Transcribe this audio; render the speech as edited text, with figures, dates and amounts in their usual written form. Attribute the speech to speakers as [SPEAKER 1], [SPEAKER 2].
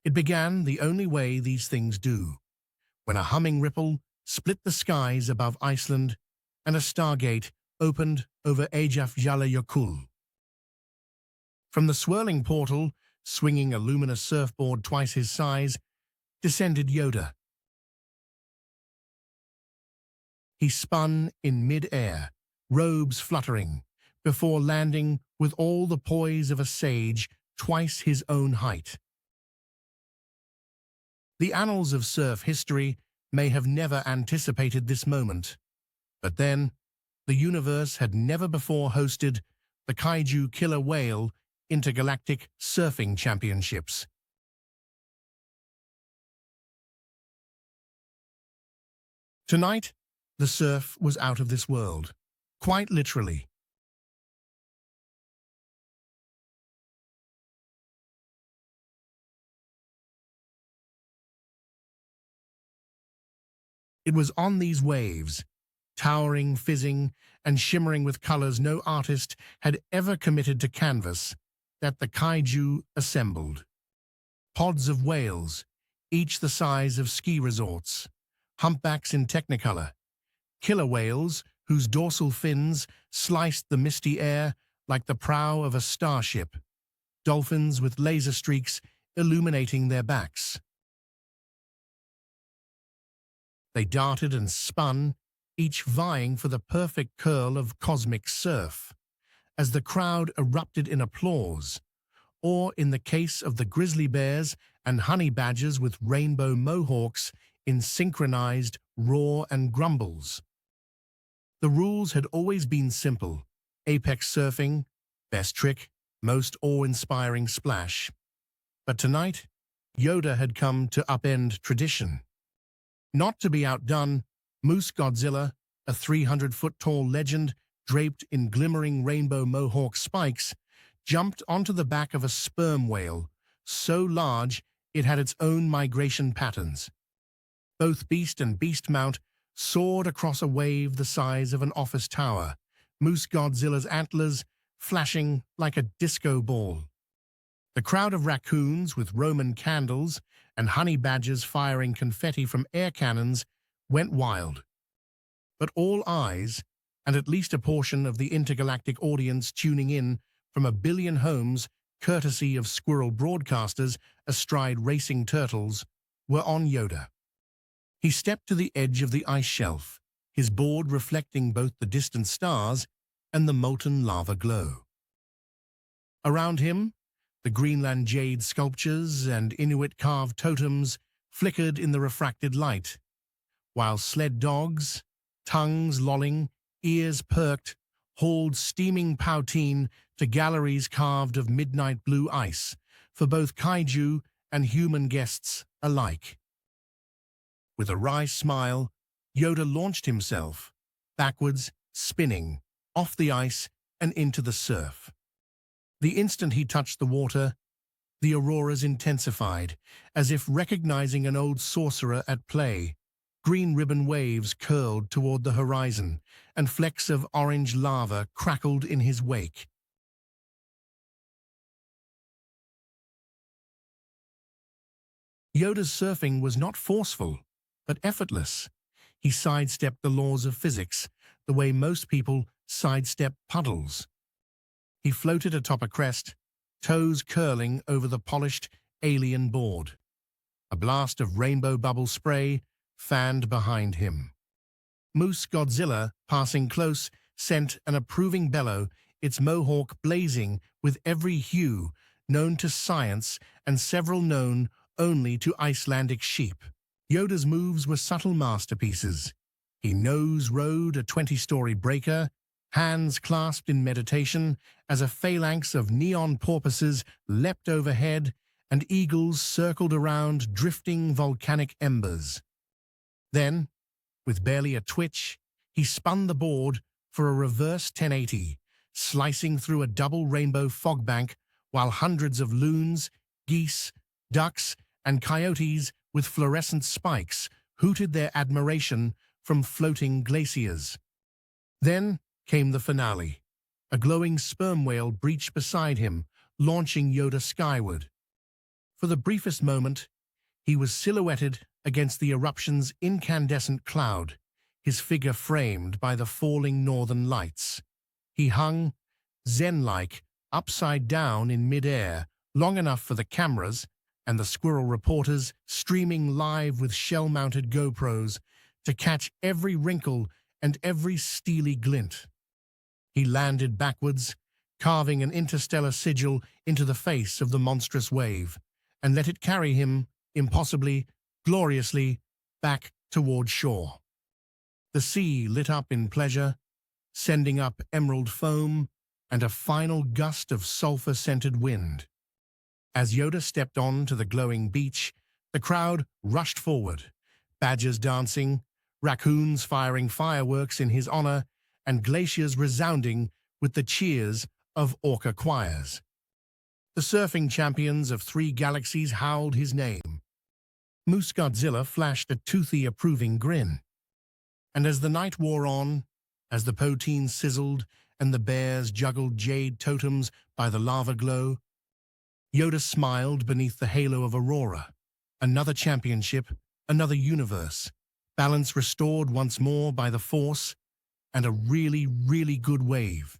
[SPEAKER 1] It began the only way these things do, when a humming ripple split the skies above Iceland and a stargate opened over Eyjafjallajökull. From the swirling portal, swinging a luminous surfboard twice his size, descended Yoda. He spun in mid-air, robes fluttering, before landing with all the poise of a sage twice his own height. The annals of surf history may have never anticipated this moment, but then, the universe had never before hosted the kaiju killer whale Intergalactic Surfing Championships. Tonight, the surf was out of this world, quite literally. It was on these waves, towering, fizzing, and shimmering with colors no artist had ever committed to canvas, that the kaiju assembled. Pods of whales, each the size of ski resorts, humpbacks in technicolor, killer whales whose dorsal fins sliced the misty air like the prow of a starship, dolphins with laser streaks illuminating their backs. They darted and spun, each vying for the perfect curl of cosmic surf, as the crowd erupted in applause, or in the case of the grizzly bears and honey badgers with rainbow mohawks in synchronized roar and grumbles. The rules had always been simple: apex surfing, best trick, most awe-inspiring splash. But tonight, Yoda had come to upend tradition. Not to be outdone, Moose Godzilla, a 300-foot-tall legend draped in glimmering rainbow mohawk spikes, jumped onto the back of a sperm whale, so large it had its own migration patterns. Both beast and beast mount soared across a wave the size of an office tower, Moose Godzilla's antlers flashing like a disco ball. The crowd of raccoons with Roman candles and honey badgers firing confetti from air cannons went wild. But all eyes, and at least a portion of the intergalactic audience tuning in from a billion homes courtesy of squirrel broadcasters astride racing turtles, were on Yoda. He stepped to the edge of the ice shelf, his board reflecting both the distant stars and the molten lava glow. Around him, the Greenland jade sculptures and Inuit carved totems flickered in the refracted light, while sled dogs, tongues lolling, ears perked, hauled steaming poutine to galleries carved of midnight blue ice for both kaiju and human guests alike. With a wry smile, Yoda launched himself, backwards, spinning, off the ice and into the surf. The instant he touched the water, the auroras intensified, as if recognizing an old sorcerer at play. Green ribbon waves curled toward the horizon, and flecks of orange lava crackled in his wake. Yoda's surfing was not forceful, but effortless. He sidestepped the laws of physics, the way most people sidestep puddles. He floated atop a crest, toes curling over the polished alien board. A blast of rainbow bubble spray fanned behind him. Moose Godzilla, passing close, sent an approving bellow, its mohawk blazing with every hue known to science and several known only to Icelandic sheep. Yoda's moves were subtle masterpieces. He nose-rode a 20-story breaker, hands clasped in meditation, as a phalanx of neon porpoises leapt overhead and eagles circled around drifting volcanic embers. Then, with barely a twitch, he spun the board for a reverse 1080, slicing through a double rainbow fog bank while hundreds of loons, geese, ducks, and coyotes with fluorescent spikes hooted their admiration from floating glaciers. Then came the finale. A glowing sperm whale breached beside him, launching Yoda skyward. For the briefest moment, he was silhouetted against the eruption's incandescent cloud, his figure framed by the falling northern lights. He hung, zen-like, upside down in mid-air, long enough for the cameras and the squirrel reporters streaming live with shell-mounted GoPros to catch every wrinkle and every steely glint. He landed backwards, carving an interstellar sigil into the face of the monstrous wave, and let it carry him, impossibly, gloriously, back toward shore. The sea lit up in pleasure, sending up emerald foam and a final gust of sulfur-scented wind. As Yoda stepped on to the glowing beach, the crowd rushed forward, badgers dancing, raccoons firing fireworks in his honor, and glaciers resounding with the cheers of orca choirs. The surfing champions of 3 galaxies howled his name. Moose Godzilla flashed a toothy, approving grin. And as the night wore on, as the poutine sizzled and the bears juggled jade totems by the lava glow, Yoda smiled beneath the halo of Aurora. Another championship, another universe, balance restored once more by the Force, and a really, really good wave.